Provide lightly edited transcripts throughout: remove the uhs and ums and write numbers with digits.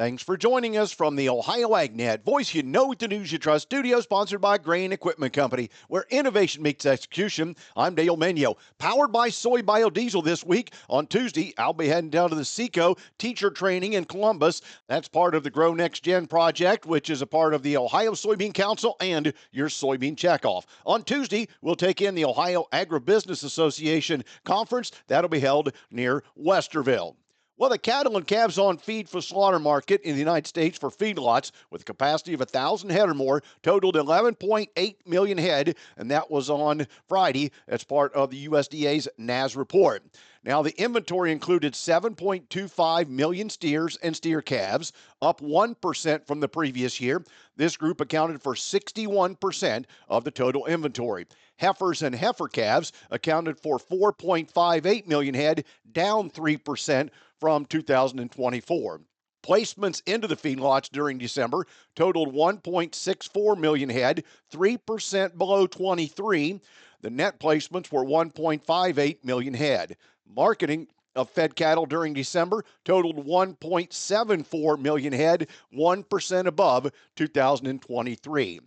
Thanks for joining us from the Ohio AgNet Voice You Know with the News You Trust studio, sponsored by Grain Equipment Company, where innovation meets execution. I'm Dale Menyo. Powered by soy biodiesel this week. On Tuesday, I'll be heading down to the SECO teacher training in Columbus. That's part of the Grow Next Gen project, which is a part of the Ohio Soybean Council and your soybean checkoff. On Tuesday, we'll take in the Ohio Agribusiness Association conference. That'll be held near Westerville. Well, the cattle and calves on feed for slaughter market in the United States for feedlots with a capacity of 1,000 head or more totaled 11.8 million head, and that was on Friday as part of the USDA's NAS report. Now, the inventory included 7.25 million steers and steer calves, up 1% from the previous year. This group accounted for 61% of the total inventory. Heifers and heifer calves accounted for 4.58 million head, down 3% from 2024. Placements into the feedlots during December totaled 1.64 million head, 3% below 23. The net placements were 1.58 million head. Marketing of fed cattle during December totaled 1.74 million head, 1% above 2023.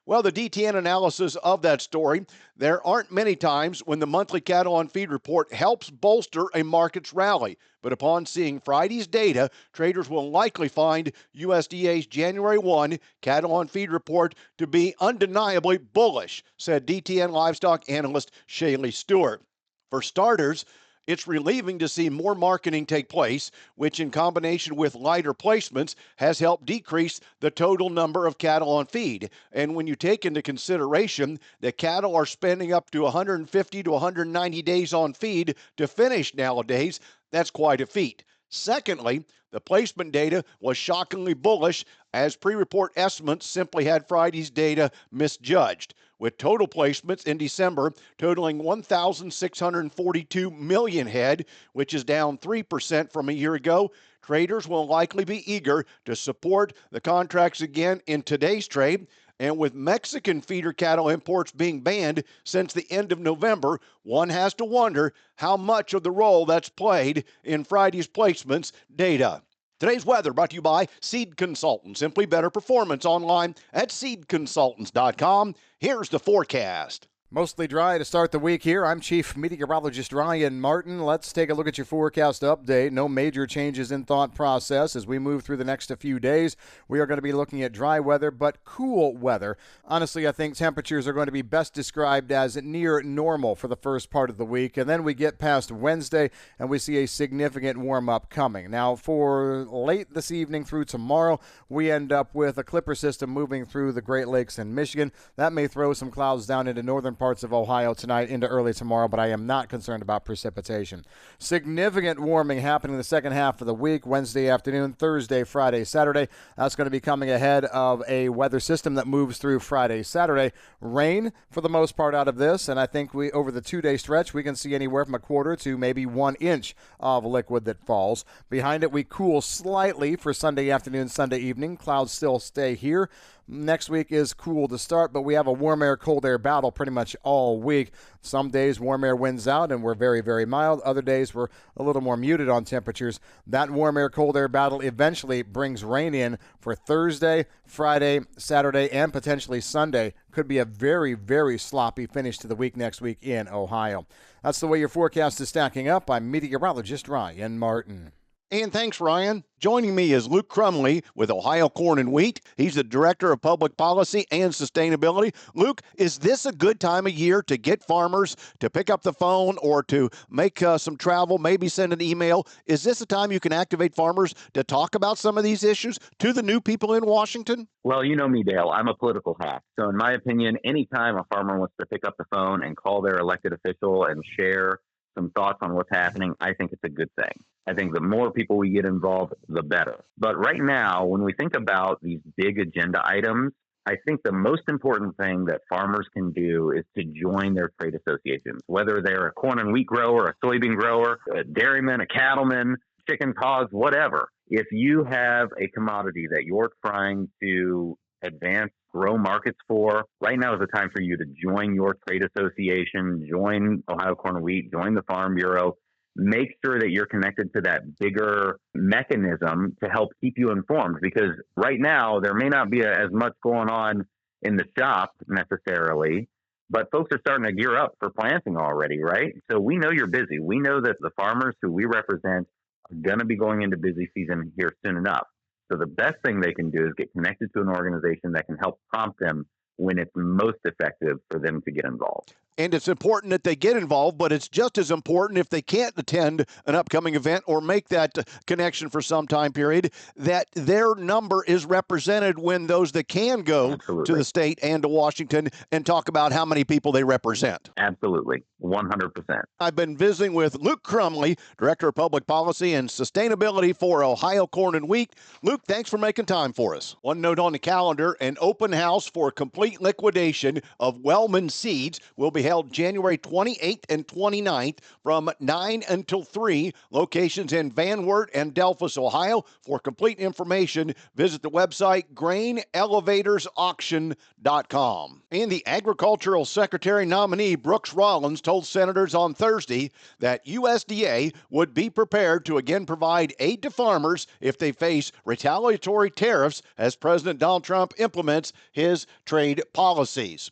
Well, the DTN analysis of that story, there aren't many times when the monthly cattle on feed report helps bolster a market's rally. But upon seeing Friday's data, traders will likely find USDA's January 1 cattle on feed report to be undeniably bullish, said DTN livestock analyst Shaylee Stewart. For starters, it's relieving to see more marketing take place, which in combination with lighter placements has helped decrease the total number of cattle on feed. And when you take into consideration that cattle are spending up to 150 to 190 days on feed to finish nowadays, that's quite a feat. Secondly, the placement data was shockingly bullish, as pre-report estimates simply had Friday's data misjudged, with total placements in December totaling 1,642 million head, which is down 3% from a year ago. Traders will likely be eager to support the contracts again in today's trade. And with Mexican feeder cattle imports being banned since the end of November, one has to wonder how much of the role that's played in Friday's placements data. Today's weather brought to you by Seed Consultants. Simply better performance online at seedconsultants.com. Here's the forecast. Mostly dry to start the week here. I'm Chief Meteorologist Ryan Martin. Let's take a look at your forecast update. No major changes in thought process as we move through the next few days. We are going to be looking at dry weather, but cool weather. Honestly, I think temperatures are going to be best described as near normal for the first part of the week, and then we get past Wednesday and we see a significant warm-up coming. Now, for late this evening through tomorrow, we end up with a clipper system moving through the Great Lakes and Michigan. That may throw some clouds down into northern parts of Ohio tonight into early tomorrow, but I am not concerned about precipitation. Significant warming happening the second half of the week, Wednesday afternoon, Thursday, Friday, Saturday. That's going to be coming ahead of a weather system that moves through Friday, Saturday. Rain for the most part out of this, and I think we over the 2-day stretch, we can see anywhere from a quarter to maybe 1 inch of liquid that falls. Behind it, we cool slightly for Sunday afternoon, Sunday evening. Clouds still stay here. Next week is cool to start, but we have a warm air, cold air battle pretty much all week. Some days warm air wins out and we're very, very mild. Other days we're a little more muted on temperatures. That warm air, cold air battle eventually brings rain in for Thursday, Friday, Saturday, and potentially Sunday. Could be a very, very sloppy finish to the week next week in Ohio. That's the way your forecast is stacking up. I'm meteorologist Ryan Martin. And thanks, Ryan. Joining me is Luke Crumley with Ohio Corn and Wheat. He's the Director of Public Policy and Sustainability. Luke, is this a good time of year to get farmers to pick up the phone or to make some travel, maybe send an email? Is this a time you can activate farmers to talk about some of these issues to the new people in Washington? Well, you know me, Dale. I'm a political hack. So in my opinion, anytime a farmer wants to pick up the phone and call their elected official and share some thoughts on what's happening, I think it's a good thing. I think the more people we get involved, the better. But right now, when we think about these big agenda items, I think the most important thing that farmers can do is to join their trade associations, whether they're a corn and wheat grower, a soybean grower, a dairyman, a cattleman, chicken, hogs, whatever. If you have a commodity that you're trying to advance, grow markets for, right now is the time for you to join your trade association, join Ohio Corn and Wheat, join the Farm Bureau, make sure that you're connected to that bigger mechanism to help keep you informed. Because right now, there may not be as much going on in the shop necessarily, but folks are starting to gear up for planting already, right? So we know you're busy. We know that the farmers who we represent are going to be going into busy season here soon enough. So the best thing they can do is get connected to an organization that can help prompt them when it's most effective for them to get involved. And it's important that they get involved, but it's just as important if they can't attend an upcoming event or make that connection for some time period, that their number is represented when those that can go Absolutely. to the state and to Washington and talk about how many people they represent. Absolutely. 100%. I've been visiting with Luke Crumley, Director of Public Policy and Sustainability for Ohio Corn and Wheat. Luke, thanks for making time for us. One note on the calendar, an open house for complete liquidation of Wellman seeds will be held January 28th and 29th from 9 until 3. Locations in Van Wert and Delphos, Ohio. For complete information, visit the website grainelevatorsauction.com. And the Agricultural Secretary nominee Brooks Rollins told senators on Thursday that USDA would be prepared to again provide aid to farmers if they face retaliatory tariffs as President Donald Trump implements his trade policies.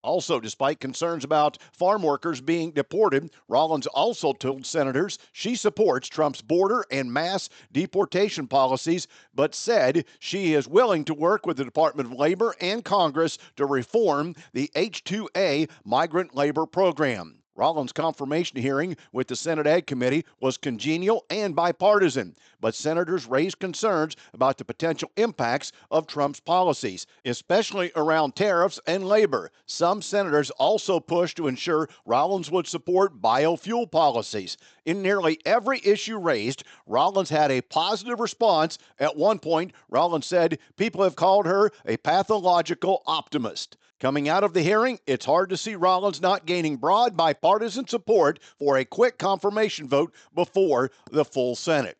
Also, despite concerns about farm workers being deported, Rollins also told senators she supports Trump's border and mass deportation policies, but said she is willing to work with the Department of Labor and Congress to reform the H-2A migrant labor program. Rollins' confirmation hearing with the Senate Ag Committee was congenial and bipartisan, but senators raised concerns about the potential impacts of Trump's policies, especially around tariffs and labor. Some senators also pushed to ensure Rollins would support biofuel policies. In nearly every issue raised, Rollins had a positive response. At one point, Rollins said people have called her a pathological optimist. Coming out of the hearing, it's hard to see Rollins not gaining broad bipartisan support for a quick confirmation vote before the full Senate.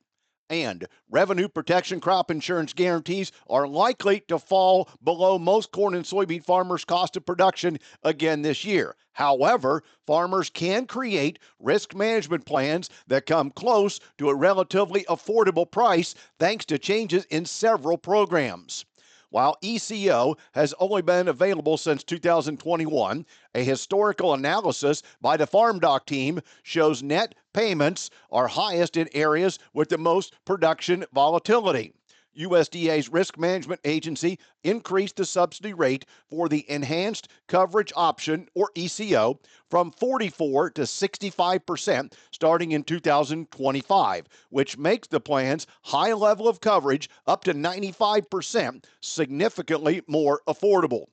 And revenue protection crop insurance guarantees are likely to fall below most corn and soybean farmers' cost of production again this year. However, farmers can create risk management plans that come close to a relatively affordable price thanks to changes in several programs. While ECO has only been available since 2021, a historical analysis by the FarmDoc team shows net payments are highest in areas with the most production volatility. USDA's Risk Management Agency increased the subsidy rate for the Enhanced Coverage Option, or ECO, from 44 to 65% starting in 2025, which makes the plan's high level of coverage up to 95% significantly more affordable.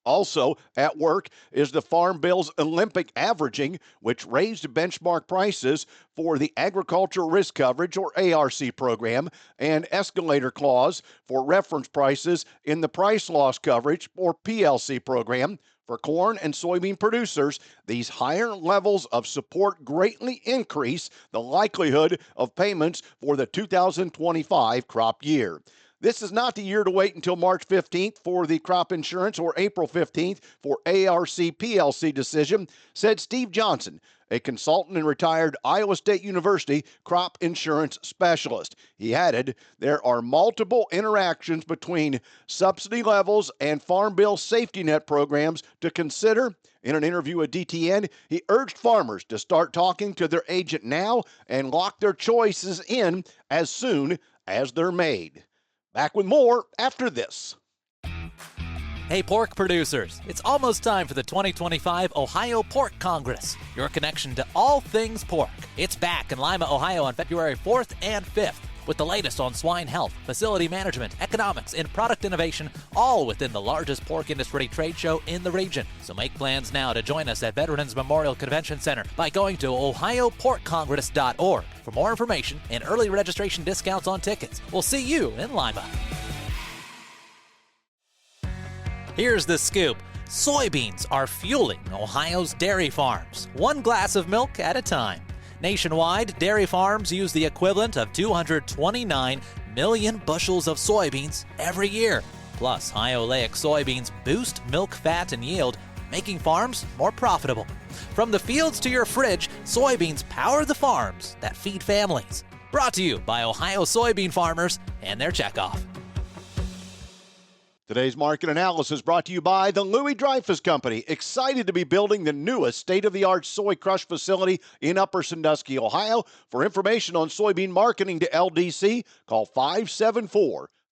Also at work is the Farm Bill's Olympic averaging, which raised benchmark prices for the Agricultural Risk Coverage, or ARC program, and escalator clause for reference prices in the Price Loss Coverage, or PLC program. For corn and soybean producers, these higher levels of support greatly increase the likelihood of payments for the 2025 crop year. This is not the year to wait until March 15th for the crop insurance or April 15th for ARC PLC decision, said Steve Johnson, a consultant and retired Iowa State University crop insurance specialist. He added, there are multiple interactions between subsidy levels and Farm Bill safety net programs to consider. In an interview with DTN, he urged farmers to start talking to their agent now and lock their choices in as soon as they're made. Back with more after this. Hey, pork producers, it's almost time for the 2025 Ohio Pork Congress, your connection to all things pork. It's back in Lima, Ohio on February 4th and 5th with the latest on swine health, facility management, economics, and product innovation, all within the largest pork industry trade show in the region. So make plans now to join us at Veterans Memorial Convention Center by going to ohioporkcongress.org for more information and early registration discounts on tickets. We'll see you in Lima. Here's the scoop. Soybeans are fueling Ohio's dairy farms, one glass of milk at a time. Nationwide, dairy farms use the equivalent of 229 million bushels of soybeans every year. Plus, high oleic soybeans boost milk fat and yield, making farms more profitable. From the fields to your fridge, soybeans power the farms that feed families. Brought to you by Ohio soybean farmers and their checkoff. Today's market analysis brought to you by the Louis Dreyfus Company. Excited to be building the newest state-of-the-art soy crush facility in Upper Sandusky, Ohio. For information on soybean marketing to LDC, call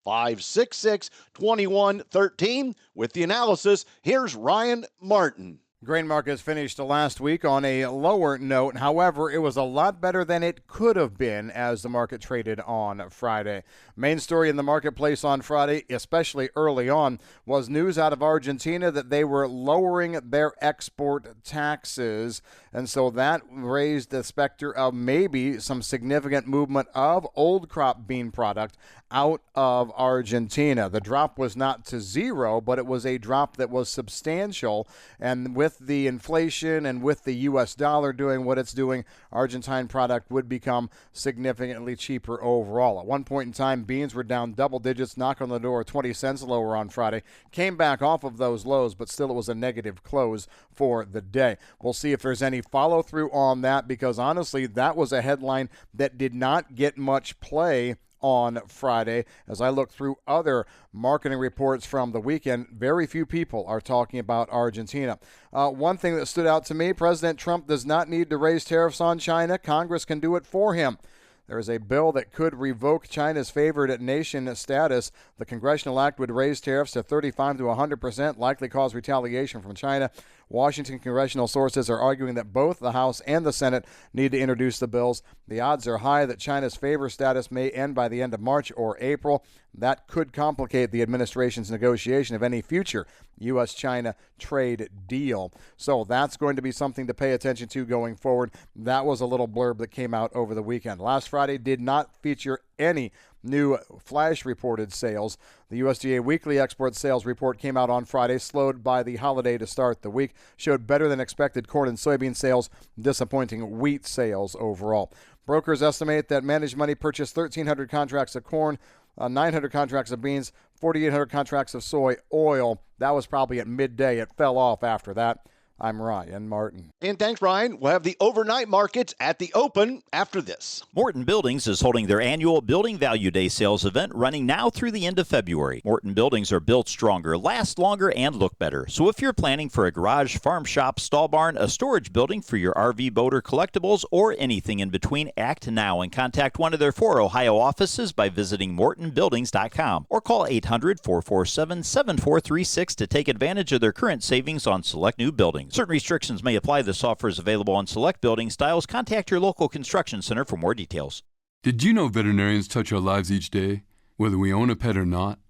574-566-2113. With the analysis, here's Ryan Martin. Grain markets finished last week on a lower note. However, it was a lot better than it could have been as the market traded on Friday. Main story in the marketplace on Friday, especially early on, was news out of Argentina that they were lowering their export taxes. And so that raised the specter of maybe some significant movement of old crop bean product out of Argentina. The drop was not to zero, but it was a drop that was substantial. And with the inflation and with the U.S. dollar doing what it's doing, Argentine product would become significantly cheaper overall. At one point in time, beans were down double digits, knock on the door, 20 cents lower on Friday. Came back off of those lows, but still it was a negative close for the day. We'll see if there's any follow-through on that, because honestly, that was a headline that did not get much play on Friday. As I look through other marketing reports from the weekend, very few people are talking about Argentina. One thing that stood out to me, President Trump does not need to raise tariffs on China. Congress can do it for him. There is a bill that could revoke China's favored nation status. The congressional act would raise tariffs to 35 to 100%, likely cause retaliation from China. Washington congressional sources are arguing that both the House and the Senate need to introduce the bills. The odds are high that China's favor status may end by the end of March or April. That could complicate the administration's negotiation of any future U.S.-China trade deal. So that's going to be something to pay attention to going forward. That was a little blurb that came out over the weekend. Last Friday did not feature any new flash reported sales. The USDA weekly export sales report came out on Friday, slowed by the holiday to start the week, showed better than expected corn and soybean sales, disappointing wheat sales overall. Brokers estimate that managed money purchased 1,300 contracts of corn, 900 contracts of beans, 4,800 contracts of soy oil. That was probably at midday. It fell off after that. I'm Ryan Martin. And thanks, Ryan. We'll have the overnight markets at the open after this. Morton Buildings is holding their annual Building Value Day sales event running now through the end of February. Morton Buildings are built stronger, last longer, and look better. So if you're planning for a garage, farm shop, stall barn, a storage building for your RV, boat, or collectibles, or anything in between, act now and contact one of their 4 Ohio offices by visiting mortonbuildings.com or call 800-447-7436 to take advantage of their current savings on select new buildings. Certain restrictions may apply. This offer is available on select building styles. Contact your local construction center for more details. Did you know veterinarians touch our lives each day, whether we own a pet or not?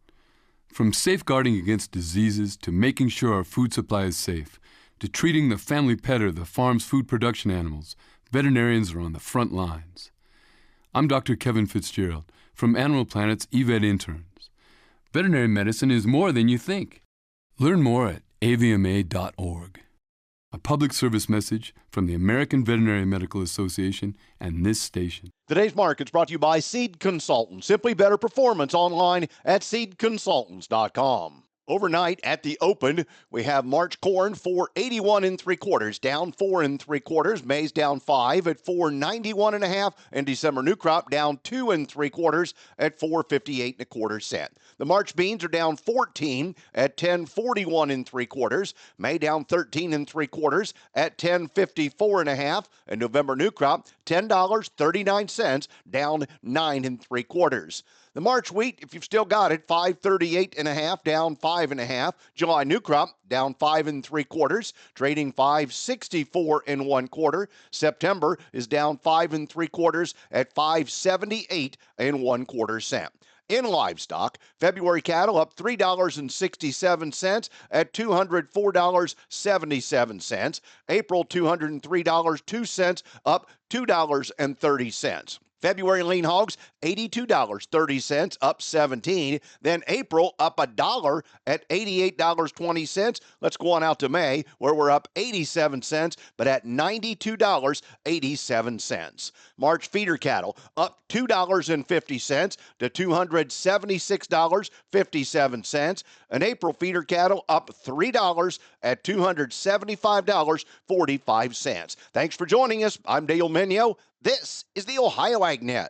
From safeguarding against diseases to making sure our food supply is safe, to treating the family pet or the farm's food production animals, veterinarians are on the front lines. I'm Dr. Kevin Fitzgerald from Animal Planet's eVet Interns. Veterinary medicine is more than you think. Learn more at avma.org. A public service message from the American Veterinary Medical Association and this station. Today's market's brought to you by Seed Consultants. Simply better performance online at seedconsultants.com. Overnight at the open, we have March corn 481 3/4, down 4 3/4. Maize down 5 at 491 1/2, and December new crop down 2 3/4 at 458 1/4 cent. The March beans are down 14 at 1041 3/4. May down 13 3/4 at 1054 1/2, and November new crop $10.39, down 9 3/4. The March wheat, if you've still got it, 538 1/2, down 5 1/2. July new crop down 5 3/4, trading 564 1/4. September is down 5 3/4 at 578 1/4 cent. In livestock, February cattle up $3.67 at $204.77. April $203.02, up $2.30. February lean hogs, $82.30, up 17. Then April up $1 at $88.20. Let's go on out to May, where we're up 87 cents, but at $92.87. March feeder cattle up $2.50 to $276.57. And April feeder cattle up $3 at $275.45. Thanks for joining us. I'm Dale Minio. This is the Ohio AgNet.